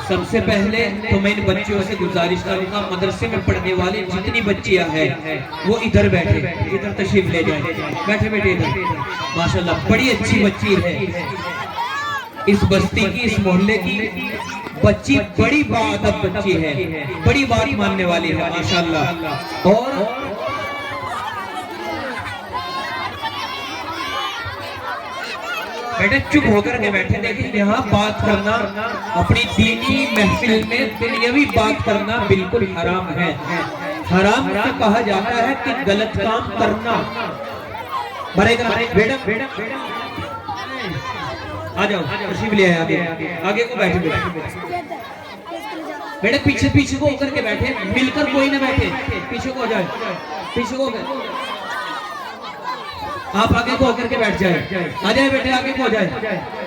سب سے پہلے تو میں ان بچیوں سے گزارش کروں گا، مدرسے میں پڑھنے والے جتنی بچیاں ہیں وہ ادھر بیٹھے، ادھر تشریف لے جائیں، بیٹھے بیٹھے ادھر. ماشاءاللہ بڑی اچھی بچی ہے، اس بستی کی، اس محلے کی بچی بڑی باادب بچی ہے، بڑی بات ماننے والی ہے ماشاءاللہ. اور بیٹے چپ ہو کر کے بیٹھے. دیکھیں یہاں بات کرنا اپنی دینی محفل میں دنیاوی بات کرنا بالکل حرام ہے. حرام سے کہا جاتا ہے کہ غلط کام کرنا. بیٹا آ جاؤ، تشریف لے آئے آگے، آگے کو بیٹھے بیٹے، پیچھے پیچھے کو ہو کر کے بیٹھے، مل کر کوئی نہ بیٹھے، پیچھے کو ہو جائے، پیچھے کو ہو گئے. آپ آگے کو ہو کر کے بیٹھ جائے، آ جائے بیٹے آگے کو ہو جائے.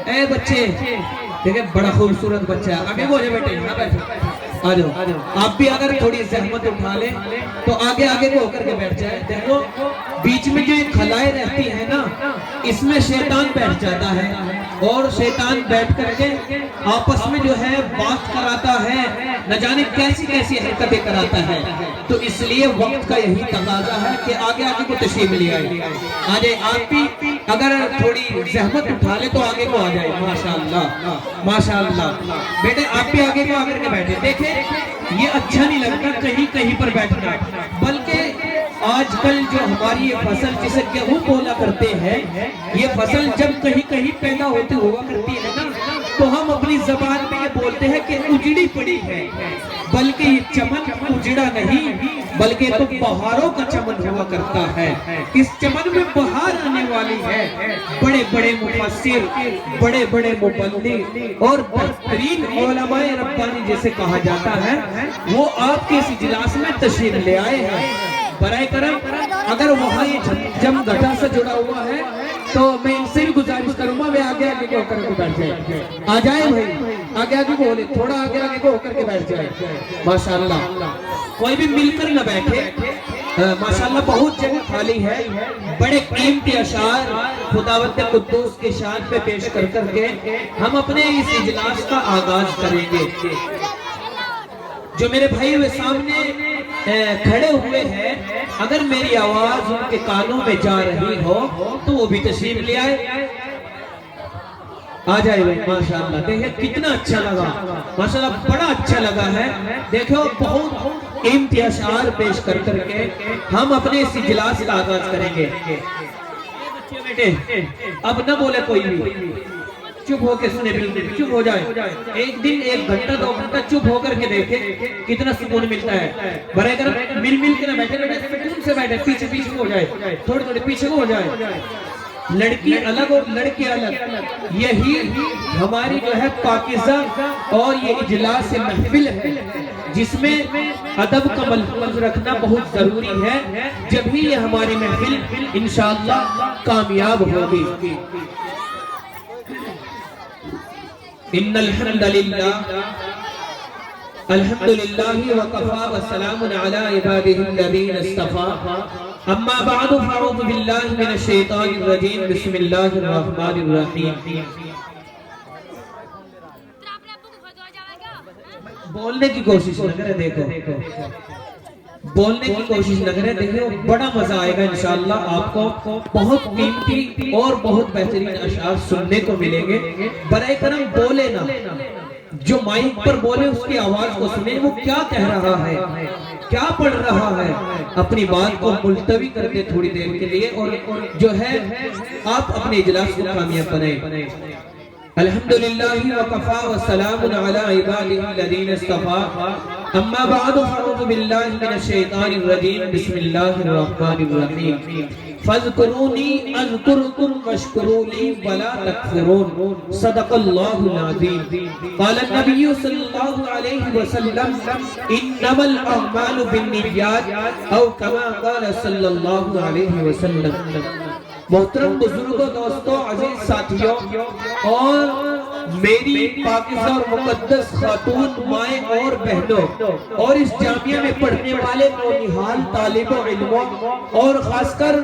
اے بچے دیکھیں بڑا خوبصورت بچہ ہے، آگے کو ہو جائے بیٹے، یہاں بیٹھے آ جاؤ. آپ بھی اگر تھوڑی زحمت اٹھا لیں تو آگے آگے کو ہو کر کے بیٹھ جائے. دیکھو بیچ میں جو ایک خلائیں رہتی ہے نا، اس میں شیطان بیٹھ جاتا ہے، اور شیطان بیٹھ کر کے آپس میں جو ہے بات کراتا ہے، نہ جانے کیسی کیسی حرکتیں کراتا ہے. تو اس لیے وقت کا یہی تقاضا ہے کہ آگے آگے کو تشریف لے آئے. آ جائے آپ بھی اگر تھوڑی زحمت اٹھا لے تو آگے کو آ جائے. ماشاءاللہ ماشاءاللہ. بیٹے آپ بھی آگے کو آ کر کے بیٹھے. دیکھیں یہ اچھا نہیں لگتا کہیں کہیں پر بیٹھنا، بلکہ آج کل جو ہماری یہ فصل جسے گیہوں بولا کرتے ہیں، یہ فصل جب کہیں کہیں پیدا ہوتے ہوا کرتی ہے نا، تو ہم اپنی زبان میں یہ بولتے ہیں کہ اجڑی پڑی ہے. بلکہ یہ چمن اجڑا نہیں، بلکہ تو بہاروں کا چمن ہوا کرتا ہے. اس چمن میں بہار آنے والی ہے. بڑے بڑے مفسر، بڑے بڑے مبلغ اور بہترین علماء ربانی جیسے کہا جاتا ہے، وہ آپ کے اس اجلاس میں تشریف لے آئے ہیں. برائے کرم اگر وہاں یہ جم گھٹا سے جڑا ہوا ہے تو میں ان سے بھی گزارش کروں گا وہ آگے آگے کو ہو کر کے بیٹھ جائے. آ جائے بھائی آگے آگے کو بولے، تھوڑا آگے آگے کو ہو کر کے بیٹھ جائے. ماشاءاللہ کوئی بھی مل کر نہ بیٹھے. ماشاءاللہ بہت جگہ خالی ہے. بڑے قیمتی اشعار خداوند قدوس کے شان پہ پیش کر کر کے ہم اپنے اس اجلاس کا آغاز کریں گے. جو میرے بھائی وہ سامنے کھڑے ہوئے ہیں، اگر میری آواز ان کے کانوں میں جا رہی ہو تو وہ بھی تشریف لے آئے. آ جائے بھائی. ماشاءاللہ دیکھیں کتنا اچھا لگا، ماشاءاللہ بڑا اچھا لگا ہے. دیکھو بہت قیمتی اشعار پیش کر کر کے ہم اپنے اس اجلاس کا آغاز کریں گے. بیٹے اب نہ بولے کوئی بھی، چپ ہو کے سنے، بالکل چپ ہو جائے. ایک دن 1 گھنٹہ 2 گھنٹہ چپ ہو کر کے دیکھیں کتنا سکون ملتا ہے. برائے کرم مل مل کے نہ بیٹھے، سکون سے بیٹھے، پیچھے پیچھے ہو جائے، تھوڑے تھوڑے پیچھے ہو جائے. لڑکی الگ اور لڑکی الگ، یہی ہماری جو ہے پاکیزہ اور یہ اجلاس محفل ہے جس میں ادب کا ملحوظ رکھنا بہت ضروری ہے، جب ہی یہ ہماری محفل انشاءاللہ کامیاب ہوگی. ان الحمدللہ الحمدللہ وکفا وسلام علی عبادہ الذین اصطفیٰ. اما بعد فاعوذ باللہ من الشیطان الرجیم. بسم اللہ الرحمن الرحیم. بولنے کی کوشش نہ کرے، دیکھو بولنے کی کوشش نہ کرے. دیکھو بڑا مزہ آئے گا انشاءاللہ. آپ کو بہت قیمتی اور بہت بہترین اشعار سننے کو ملیں گے. برائے کرم بولے نہ، جو مائک پر بولے اس کی آواز کو سنیں، وہ کیا کہہ رہا ہے، کیا پڑھ رہا ہے. اپنی بات کو ملتوی کر دے تھوڑی دیر کے لیے، اور جو ہے آپ اپنے اجلاس کو کامیاب بنائیں. الحمدللہ وکفا وسلام علی عبادہ الذین اصطفیٰ. اما بعد فاعوذ باللہ من الشیطان الرجیم. بسم اللہ الرحمن الرحیم. فاذکرونی اذکرکم واشکروا لی ولا تکفرون. صدق اللہ العظیم. قال النبی صلی اللہ علیہ وسلم انما الاعمال بالنیات او کما قال صلی اللہ علیہ وسلم. محترم بزرگوں، دوستوں، عزیز ساتھیوں اور میری پاکیزہ اور مقدس خاتون مائیں اور بہنوں، اور اس جامعہ میں پڑھنے والے نونہال طالب علموں، اور خاص کر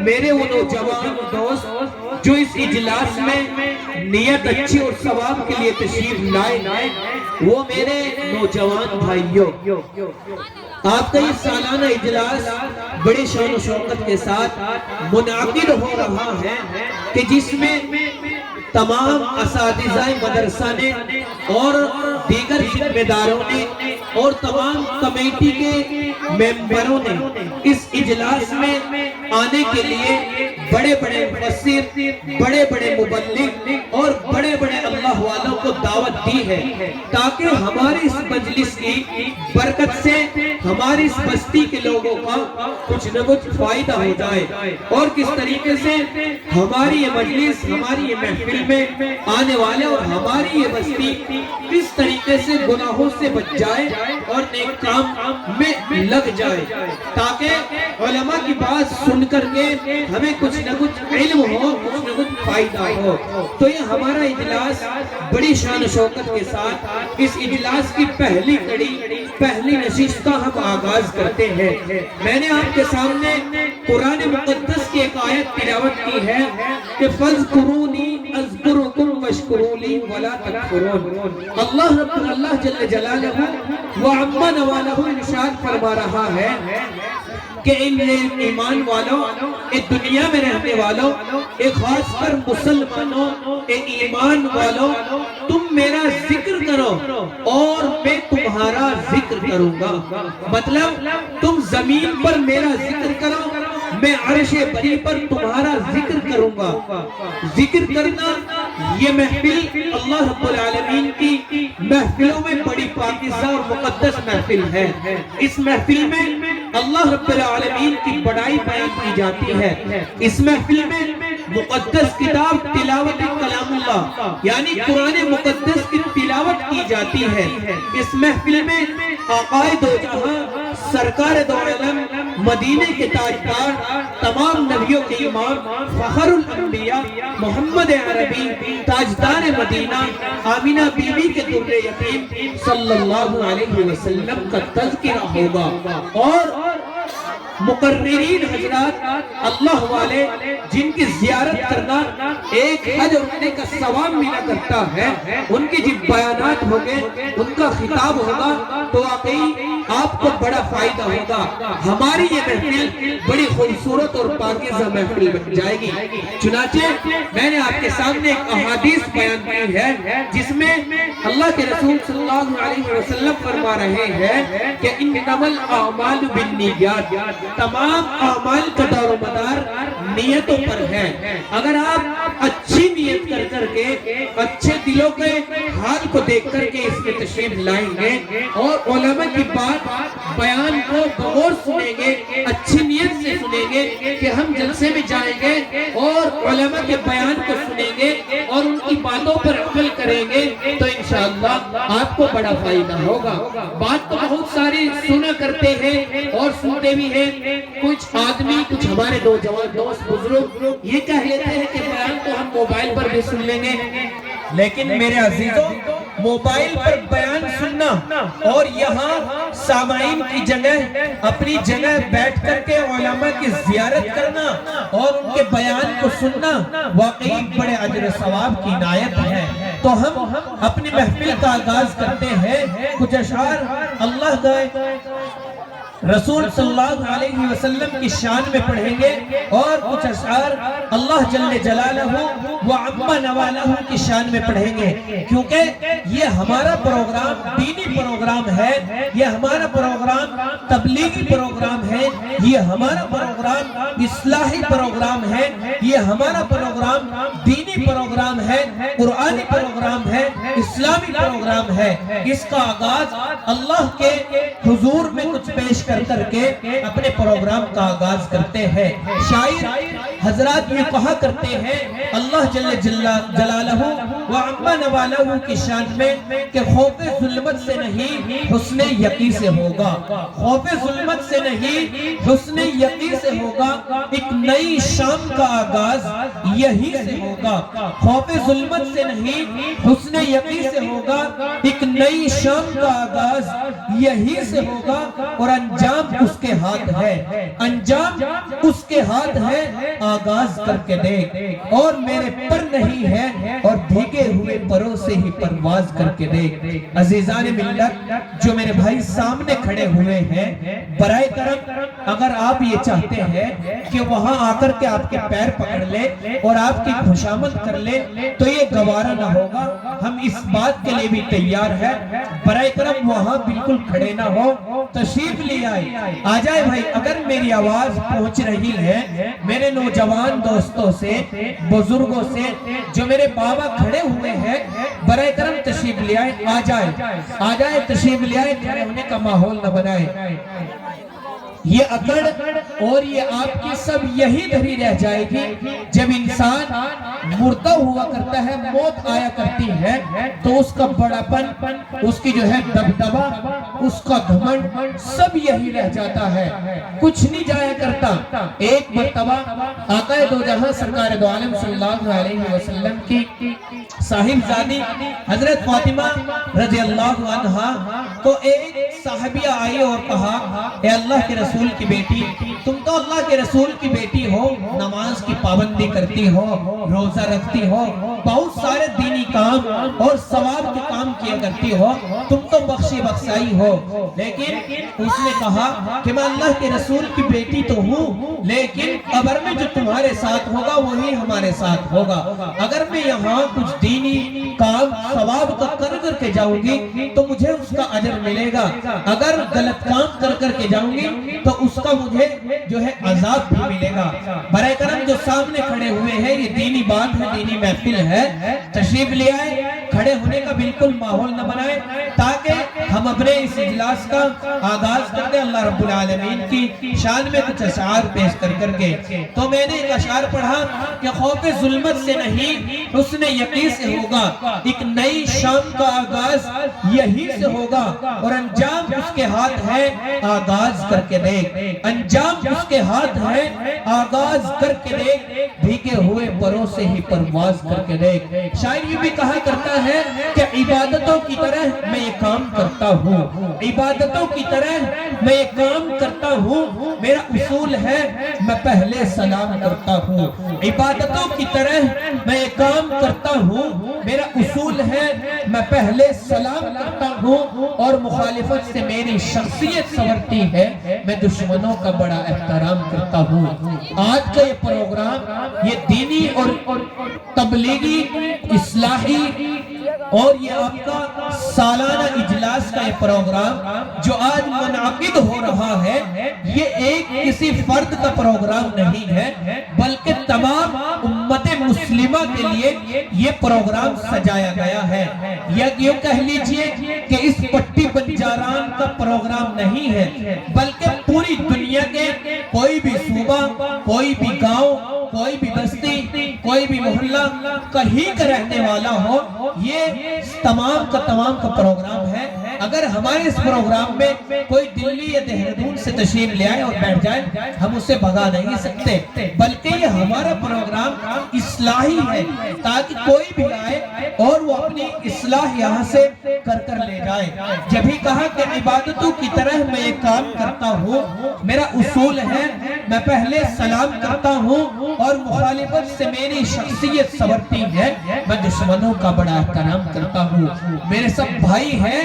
میرے وہ نوجوان دوست جو اس اجلاس میں نیت اچھی اور ثواب کے لیے تشریف لائے وہ میرے نوجوان بھائیوں، آپ کا یہ سالانہ اجلاس بڑی شان و شوکت کے ساتھ منعقد ہو رہا ہے کہ جس میں تمام اساتذہ مدرسہ نے اور دیگر ذمہ داروں نے اور تمام کمیٹی کے ممبروں نے اس اجلاس میں آنے کے لیے بڑے بڑے مفسر، بڑے بڑے مبلغ اور بڑے بڑے اللہ والوں کو دعوت دی ہے تاکہ ہماری اس مجلس کی برکت سے ہماری اس بستی کے لوگوں کا کچھ نہ کچھ فائدہ ہو جائے اور کس طریقے سے ہماری یہ مجلس، ہماری یہ محفل میں آنے والے اور ہماری یہ بستی کس طریقے سے گناہوں سے بچ جائے اور نیک کام میں لگ جائے تاکہ علماء کی بات سن کر کے ہمیں کچھ نہ کچھ علم ہو، کچھ نہ کچھ فائدہ ہو۔ تو یہ ہمارا اجلاس بڑی شان و شوکت کے ساتھ اس اجلاس کی پہلی کڑی، پہلی نشست کا ہم آغاز کرتے ہیں۔ میں نے آپ کے سامنے قرآن مقدس کی ایک آیت تلاوت کی ہے کہ فَاذْكُرُونِي أَذْكُرُكُمْ وَاشْكُرُوا لِي وَلَا تَكْفُرُونَ۔ اللہ جل جلالہ وعم نوالہ ارشاد فرما رہا ہے کہ ان ایمان والوں، اے دنیا میں رہنے والوں، اے خاص کر مسلمانوں، اے ایمان والوں، تم میرا ذکر کرو اور میں تمہارا ذکر کروں گا۔ مطلب تم زمین پر میرا ذکر کرو، میں عرش بری پر تمہارا ذکر کروں گا۔ ذکر کرنا یہ محفل اللہ رب العالمین کی محفلوں میں بڑی پاکیزہ اور مقدس محفل ہے۔ اس محفل میں اللہ رب العالمین کی بڑائی بیان کی جاتی ہے۔ اس محفل میں مقدس کتاب تلاوت کلام اللہ یعنی قرآن مقدس کی تلاوت کی جاتی ہے۔ اس محفل میں آقائے دو جہاں، سرکار دو عالم، مدینے کے تاجدار، تمام نبیوں کے امام، فخر الانبیاء محمد عربی، تاجدار مدینہ، آمینہ بی بی کے در یتیم صلی اللہ علیہ وسلم کا تذکرہ ہوگا اور مقررین حضرات، اللہ والے جن کی زیارت کرنا ایک حج رکنے کا ثواب ملا کرتا ہے، ان کی جب بیانات ہوگے، ان کا خطاب ہوگا تو واقعی آپ کو بڑا فائدہ ہوگا۔ ہماری یہ محفل بڑی خوبصورت اور پاکیزہ محفل بن جائے گی۔ چنانچہ میں نے آپ کے سامنے ایک احادیث بیان کی ہے جس میں اللہ کے رسول صلی اللہ علیہ وسلم فرما رہے ہیں کہ انما الاعمال بالنیات، تمام اعمال کا دار و مدار نیتوں پر ہے۔ اگر آپ اچھی نیت کر کے اچھے دلوں کے حال کو دیکھ کر کے اس میں تشریف لائیں گے اور علماء کی بات بیان کو غور سنیں گے، اچھی نیت سے سنیں گے کہ ہم جلسے میں جائیں گے اور علماء کے بیان کو سنیں گے اور ان کی باتوں پر عمل کریں گے تو انشاءاللہ آپ کو بڑا فائدہ ہوگا۔ بات تو بہت ساری سنا کرتے ہیں اور سنتے بھی ہیں، کچھ آدمی، کچھ ہمارے نوجوان دوست بزرگ یہ کہہ لیتے ہیں کہ بیان تو ہم موبائل پر بھی سن لیں گے، لیکن میرے عزیزوں موبائل پر بیان سننا اور یہاں سامعین کی جگہ اپنی جگہ بیٹھ کر کے علماء کی زیارت کرنا اور ان کے بیان کو سننا واقعی بڑے اجر و ثواب کی عنایت ہے۔ تو ہم اپنی محفل کا آغاز کرتے ہیں، کچھ اشعار اللہ کا رسول صلی اللہ علیہ وسلم کی شان میں پڑھیں گے اور کچھ اشعار اللہ جل جلالہ وعم نوالہ کی شان میں پڑھیں گے، کیونکہ یہ ہمارا پروگرام دینی پروگرام ہے، یہ ہمارا پروگرام تبلیغی پروگرام ہے، یہ ہمارا پروگرام اصلاحی پروگرام ہے، یہ ہمارا پروگرام دینی پروگرام ہے، قرآنی پروگرام ہے، اسلامی پروگرام ہے۔ اس کا آغاز اللہ کے حضور میں کچھ پیش کر کے اپنے پروگرام کا آغاز کرتے ہیں۔ شاعر حضرات یہ کہا کرتے ہیں اللہ جل جلالہ وعم نوالہ کی شان میں کہ خوف ظلمت سے نہیں حسن یقین سے ہوگا، خوف ظلمت سے نہیں حسن یقین سے ہوگا، ایک نئی شام کا آغاز یہی سے ہوگا۔ خوف ظلمت سے نہیں حسن یقین سے ہوگا، ایک نئی شام کا آغاز یہی سے ہوگا اور انجام اس کے ہاتھ ہے، انجام اس کے ہاتھ ہے۔ آغاز کر کے دیکھ، اور میرے پر نہیں ہے اور بھیگے ہوئے پروں سے ہی پرواز کر کے دیکھ۔ عزیزان ملت، جو میرے بھائی سامنے کھڑے ہوئے ہیں، برائے کرم اگر آپ یہ چاہتے ہیں کہ وہاں آ کر کے آپ کے پیر پکڑ لے اور آپ کی خوشامد کر لے تو یہ گوارا نہ ہوگا، ہم اس بات کے لیے بھی تیار ہے۔ برائے کرم وہاں بالکل کھڑے نہ ہو، تشریف لے آئے، آ جائے بھائی۔ اگر میری آواز پہنچ رہی ہے میرے نوجوان دوستوں سے، بزرگوں سے، جو میرے بابا کھڑے ہوئے ہیں، برائے کرم تشریف لے آئے، آ جائے تشریف لے آئے، کھڑے ہونے کا ماحول نہ بنائے۔ یہ اکڑ اور یہ آپ کی سب یہی دھری رہ جائے گی جب انسان مردہ ہوا کرتا ہے، موت آیا کرتی ہے تو اس کا بڑا پن، اس کی جو ہے دبدبہ، اس کا گھمنڈ سب یہی رہ جاتا ہے، کچھ نہیں جایا کرتا۔ ایک مرتبہ آقا دو جہاں سرکار دو عالم صلی اللہ علیہ وسلم کی صاحبزادی حضرت فاطمہ رضی اللہ عنہا کو ایک صاحبیہ آئی اور کہا، اے اللہ کے رسول کی بیٹی، تم تو اللہ کے رسول کی بیٹی ہو، نماز کی پابندی کرتی ہو، روزہ رکھتی ہو، بہت سارے دینی کام اور ثواب کے کام کیا کرتی ہو، تم تو بخشی بخشائی ہو، لیکن اس نے کہا کہ میں اللہ کے رسول کی بیٹی تو ہوں، لیکن قبر میں جو تمہارے ساتھ ہوگا وہی ہمارے ساتھ ہوگا۔ اگر میں یہاں کچھ دینی کام ثواب کا کر کے جاؤں گی تو مجھے اس کا اجر ملے گا، اگر غلط کام کر کے جاؤں گی تو اس کا مجھے جو ہے عذاب بھی ملے گا۔ برائے کرم جو سامنے کھڑے ہوئے ہیں، یہ دینی بات ہے، دینی محفل ہے، تشریف لے آئے، کھڑے ہونے کا بالکل ماحول نہ بنائے تاکہ ہم اپنے اس اجلاس کا آغاز کر دیں اللہ رب العالمین کی شان میں کچھ اشعار پیش کر کے۔ تو میں نے ایک اشعار پڑھا کہ خوف ظلمت سے نہیں حسن یقین سے ہوگا، ایک نئی شام کا آغاز یہی سے ہوگا، اور انجام اس کے ہاتھ ہے آغاز کر کے دیکھ، انجام اس کے ہاتھ ہے آغاز کر کے دیکھ، بھیگے ہوئے پروں سے ہی پرواز کر کے دیکھ۔ شاعر یہ بھی کہا کرتا ہے کہ عبادتوں کی طرح میں یہ کام کرتا ہوں، عبادتوں کی طرح میں یہ کام کرتا ہوں، میرا اصول ہے میں پہلے سلام کرتا ہوں، عبادتوں کی طرح میں یہ کام کرتا ہوں، میرا اصول ہے میں پہلے سلام کرتا ہوں، اور مخالفت سے میری شخصیت سنورتی ہے، میں دشمنوں کا بڑا احترام کرتا ہوں۔ آج کا یہ پروگرام یہ دینی اور تبلیغی اصلاحی اور یہ آپ کا سالانہ اجلاس کا یہ پروگرام جو آج منعقد ہو رہا ہے، یہ ایک کسی فرد کا پروگرام نہیں ہے بلکہ تمام امت مسلمہ کے لیے یہ پروگرام سجایا گیا ہے۔ یوں کہہ لیجئے کہ اس پٹی بنجاران کا پروگرام نہیں ہے بلکہ پوری دنیا کے کوئی بھی صوبہ، کوئی بھی گاؤں، کوئی بھی بستی، کوئی بھی محلہ، کہیں کا رہنے والا ہو، یہ تمام کا پروگرام ہے۔ اگر ہمارے اس پروگرام میں کوئی دلی یا دہرادون سے تشریف لے آئے اور بیٹھ جائے، ہم اسے بھگا نہیں سکتے، بلکہ یہ ہمارا پروگرام اصلاحی ہے تاکہ کوئی بھی آئے اور وہ اپنی اصلاح یہاں سے کر لے جائے۔ جب ہی کہا کہ عبادتوں کی طرح میں یہ کام کرتا ہوں، میرا اصول ہے میں پہلے سلام کرتا ہوں، اور مخالفت سے میری شخصیت سنورتی ہے، میں دشمنوں کا بڑا احترام کرتا ہوں۔ میرے سب بھائی ہیں،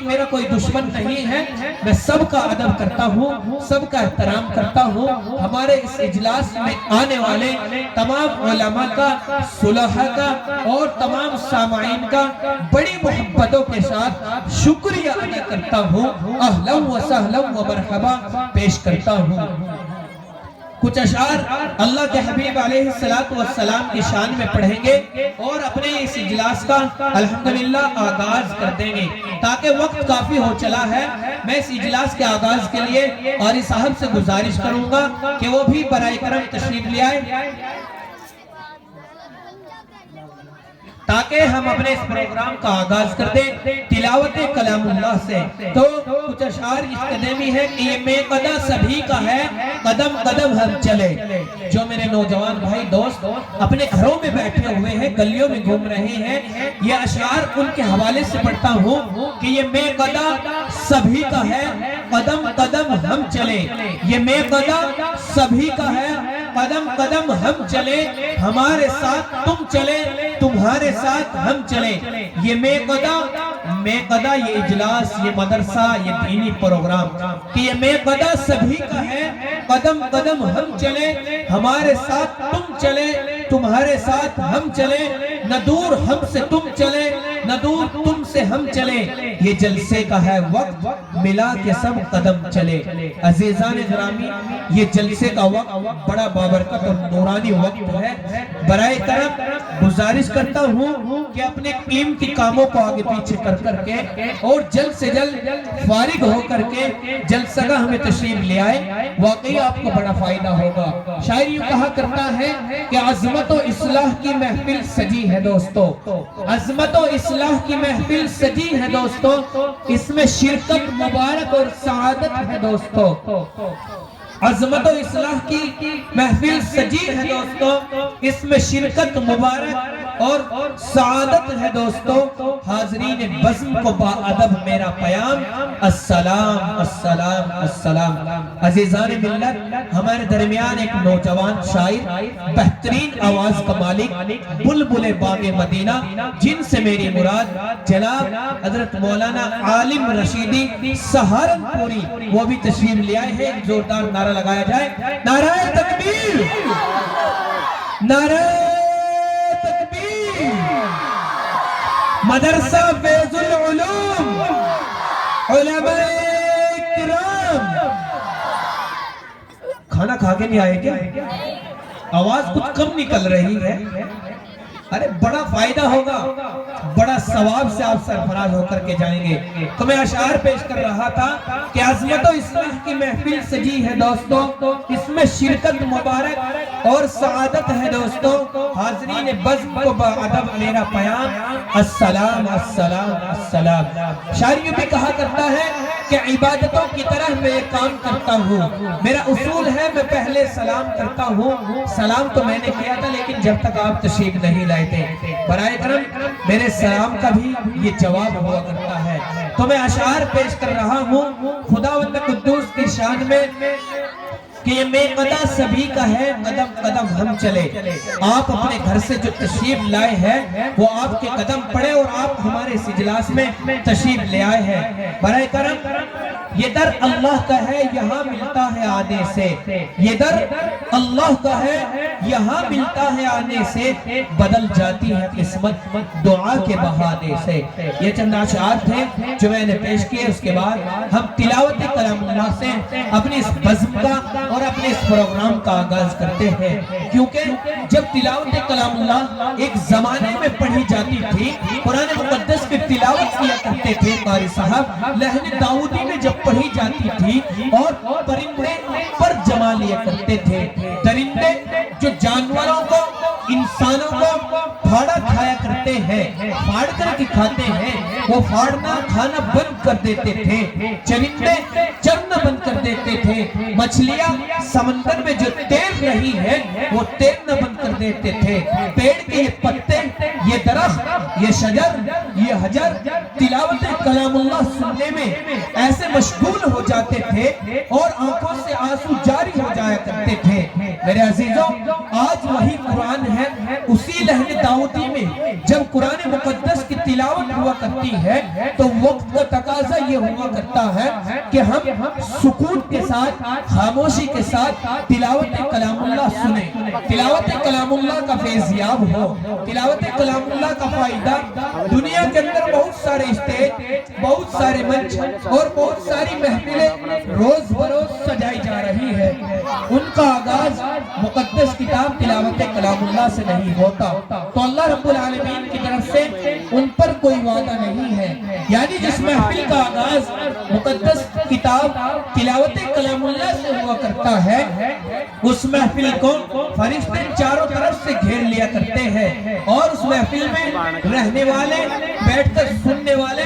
میرا کوئی دشمن نہیں ہے، میں سب کا ادب کرتا ہوں، سب کا احترام کرتا ہوں۔ ہمارے اس اجلاس میں آنے والے تمام علماء کا، صلحاء کا اور تمام سامعین کا بڑی محبتوں کے ساتھ شکریہ ادا کرتا ہوں، اہلا و سہلا و مرحبا پیش کرتا ہوں۔ کچھ اشعار اللہ کے حبیب علیہ السلام کی شان میں پڑھیں گے اور اپنے اس اجلاس کا الحمدللہ آغاز کر دیں گے تاکہ وقت کافی ہو چلا ہے۔ میں اس اجلاس کے آغاز کے لیے قاری صاحب سے گزارش کروں گا کہ وہ بھی برائے کرم تشریف لے آئے تاکہ ہم اپنے اس پروگرام کا آغاز کر دیں تلاوت کلام اللہ سے۔ تو کچھ اشعار اس قدمی ہے کہ یہ میں قدم سبھی کا ہے، قدم قدم ہم چلے۔ جو میرے نوجوان بھائی دوست اپنے گھروں میں بیٹھے ہوئے ہیں، گلیوں میں گھوم رہے ہیں، یہ اشعار ان کے حوالے سے پڑھتا ہوں کہ یہ میں قدم سبھی کا ہے، قدم قدم ہم چلے۔ یہ میں قدم سبھی کا ہے، قدم قدم ہم چلے ہمارے ساتھ تم چلے تمہارے ساتھ ہم چلے. یہ میقدہ یہ اجلاس یہ مدرسہ یہ دینی پروگرام کہ یہ میقدہ سبھی کا ہے. قدم قدم ہم چلے ہمارے ساتھ تم چلے تمہارے ساتھ ہم چلے. نہ دور ہم سے تم چلے نہ دور تم سے ہم چلے. یہ جلسے کا ہے وقت ملا کے سب قدم چلے. عزیزان گرامی یہ جلسے کا وقت بڑا بابرکت اور نورانی وقت ہے. برائے کرم گزارش کرتا ہوں کہ اپنے قیمتی کاموں کو آگے پیچھے کر کے اور جلد سے جلد فارغ ہو کر کے جلسہ ہمیں تشریف لے آئے. واقعی آپ کو بڑا فائدہ ہوگا. شاعر یوں کہا کرتا ہے کہ عظمت و اصلاح کی محفل سجی ہے دوستو. عظمت و اصلاح کی محفل سجی ہے دوستو. اس میں شرکت مبارک اور سعادت ہے دوستو. عظمت و اصلاح کی محفل سجی ہے دوستو. اس میں شرکت مبارک اور سعادت ہے دوستو. حاضرین بزم کو با ادب میرا پیام السلام السلام السلام. عزیزان ملت ہمارے درمیان ایک نوجوان شاعر بہترین آواز کا مالک بلبل باغ مدینہ جن سے میری مراد جناب حضرت مولانا عالم رشیدی سہارنپوری وہ بھی تشریف لے آئے ہیں. زوردار نعرہ لگایا جائے. نعرہ تکبیر نعرہ تکبیر. مدرسہ فیض العلوم علماء کرام. کھانا کھا کے نہیں آئے کیا؟ آواز کچھ کم نکل رہی ہے. ارے بڑا فائدہ ہوگا بڑا ثواب سے آپ سرفراز ہو کر کے جائیں گے. تو میں اشعار پیش کر رہا تھا کہ عظمت و اصلاح کی محفل سجی ہے دوستو. اس میں شرکت مبارک اور سعادت ہے دوستو. حاضرین بزم کو با ادب میرا پیام السلام السلام السلام. شاعر یوں بھی کہا کرتا ہے کہ عبادتوں کی طرح میں یہ کام کرتا ہوں. میرا اصول ہے میں پہلے سلام کرتا ہوں. سلام تو میں نے کیا تھا لیکن جب تک آپ تشریف نہیں لائے تھے. برائے کرم میرے سلام کا بھی یہ جواب ہوا کرتا ہے. تو میں اشعار پیش کر رہا ہوں خداوند قدوس کی شان میں کہ یہ میقدہ سبھی کا ہے قدم قدم ہم چلے. آپ اپنے گھر سے جو تشریف لائے ہیں وہ آپ کے قدم پڑے اور آپ ہمارے اس اجلاس میں تشریف لے آئے ہیں. برائے کرم یہ در اللہ کا ہے یہاں ملتا ہے آنے سے. یہ در اللہ کا ہے یہاں ملتا ہے آنے سے. بدل جاتی ہے قسمت دعا کے بہانے سے. یہ چند اشعار تھے جو میں نے پیش کیے. اس کے بعد ہم تلاوت کلام اللہ سے اپنی اس بزم کا اور اپنے اس پروگرام کا آغاز کرتے ہیں. کیونکہ جب تلاوت کلام اللہ ایک زمانے میں پڑھی جاتی تھی قرآن مقدس کی تلاوت کیا کرتے تھے قاری صاحب لہن داؤدی میں جب پڑھی جاتی تھی اور پرندے پر جما لیا کرتے تھے. درندے جو جانوروں کو انسانوں کو پھاڑا کھایا کرتے ہیں پھاڑ کر کے کھاتے ہیں وہ پھاڑنا کھانا بند کر دیتے تھے. چرندے چرنا بند کر دیتے تھے. مچھلیاں سمندر میں جو تیر رہی ہے وہ تیرنا بند کر دیتے تھے. پیڑ کے یہ پتے یہ درخت یہ شجر یہ حجر تلاوت کلام اللہ سننے میں ایسے مشغول ہو جاتے تھے اور آنکھوں سے آنسو جاری ہو جایا کرتے تھے. میرے عزیزوں آج وہی قرآن ہے اسی لہن داؤدی میں جب قرآن مقدس کی تلاوت ہوا کرتی ہے تو وقت کا تقاضا یہ ہوا کرتا ہے کہ ہم سکون کے ساتھ خاموشی کے ساتھ تلاوت کلام اللہ سنیں. تلاوت کلام اللہ کا فیضیاب ہو. تلاوت کلام اللہ کا فائدہ دنیا کے اندر بہت سارے اسٹیج بہت سارے منچ اور بہت ساری محفلیں روز بروز سجائی جا رہی ہے. ان کا آغاز مقدس کتاب تلاوت کلام اللہ سے نہیں ہوتا. تو اللہ رب العالمین کی طرف سے ان پر کوئی وعدہ نہیں ہے. یعنی جس محفل کا آغاز مقدس کتاب تلاوت کلام اللہ سے ہوا کرتا ہے اس محفل کو فرشتے چاروں طرف سے گھیر لیا کرتے ہیں اور اس محفل میں رہنے والے بیٹھ کر سننے والے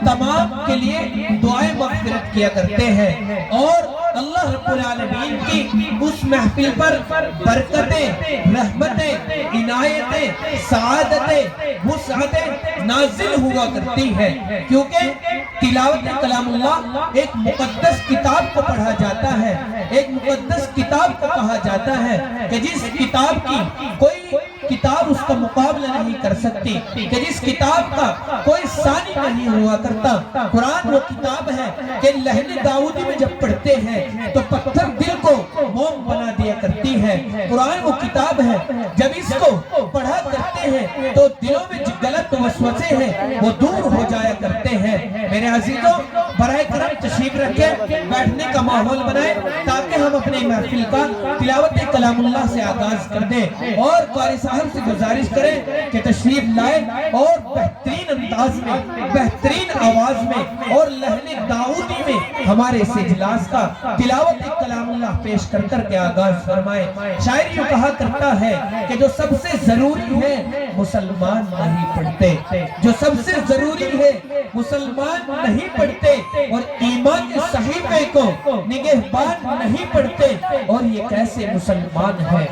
تمام کے لیے دعائیں مغفرت کیا کرتے ہیں. اور اللہ رب العالمین کی اس محفل پر برکتیں، رحمتیں، عنایتیں، سعادتیں، وسعتیں نازل ہوا کرتی ہے، کیونکہ تلاوت کلام اللہ ایک مقدس کتاب کو پڑھا جاتا ہے، ایک مقدس کتاب کو کہا جاتا ہے کہ جس کتاب کی کوئی کتاب اس کا مقابلہ نہیں کر سکتی، کہ جس کتاب کا کوئی ثانی نہیں ہوا کرتا۔ قرآن وہ کتاب ہے کہ لہن داؤدی میں جب پڑھتے ہیں تو پتھر دل کو موم بنا دیا کرتی ہے۔ قرآن وہ کتاب ہے جب اس کو پڑھا کرتے ہیں تو دلوں میں جو غلط وسوسے ہیں وہ دور ہو جایا کرتے ہیں۔ میرے عزیزوں، برائے کرم تشریف رکھیں، بیٹھنے کا ماحول بنائیں تاکہ ہم اپنے محفل کا تلاوت کلام اللہ سے آغاز کر دیں، اور قاری صاحب سے گزارش کریں کہ تشریف لائیں اور بہترین انداز میں، بہترین آواز میں اور لہن داؤدی میں ہمارے اس اجلاس کا تلاوت کلام اللہ پیش کر کر کے آغاز فرمائیں۔ شاعر یوں کہا کرتا ہے کہ جو سب سے ضروری ہے مسلمان نہیں پڑھتے، جو سب سے ضروری ہے مسلمان نہیں پڑھتے، اور ایمان کے صحیفے کو نگہبان نہیں پڑھتے، اور یہ کیسے مسلمان ہے،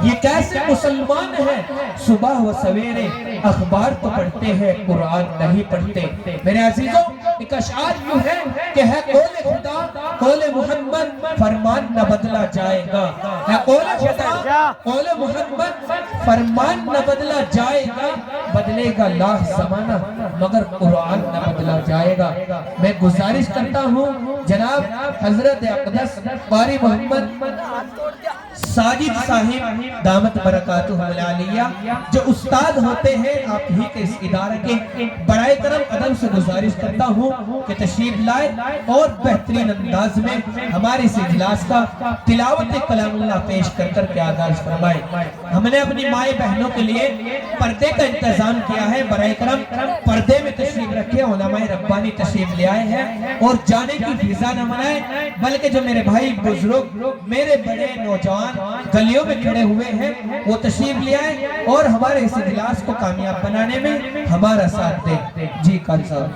یہ کیسے مسلمان ہے، صبح و سویرے اخبار تو پڑھتے ہیں قرآن نہیں پڑھتے۔ میرے عزیزوں، ایک اشعار یوں ہے کہ ہے قول خدا قول محمد فرمان نہ بدلا جائے گا، ہے قول خدا قول محمد فرمان نہ بدلا جائے گا، بدلے گا لاکھ زمانہ مگر قرآن نہ بدلا جائے گا۔ میں گزارش کرتا ہوں جناب حضرت اقدس قاری محمد ساجد صاحب دامت برکاتہ العالیہ جو استاد ہوتے ہیں آپ ہی کے اس ادارے کے، برائے کرم ادب سے گزارش کرتا ہوں کہ تشریف لائے اور بہترین انداز میں ہمارے اس اجلاس کا تلاوت کلام اللہ پیش کر کر کے آغاز فرمائے۔ ہم نے اپنی مائیں بہنوں کے لیے پردے کا انتظام کیا ہے، برائے کرم پردے میں تشریف رکھے، علماء ربانی تشریف لے آئے ہیں، اور جانے کی فضا نہ منائے بلکہ جو میرے بھائی بزرگ، میرے بڑے نوجوان گلیوں میں کھڑے ہوئے ہیں وہ تشریف لے آئے اور ہمارے اس اجلاس کو کامیاب بنانے میں ہمارا ساتھ دیں۔ جی قاری صاحب۔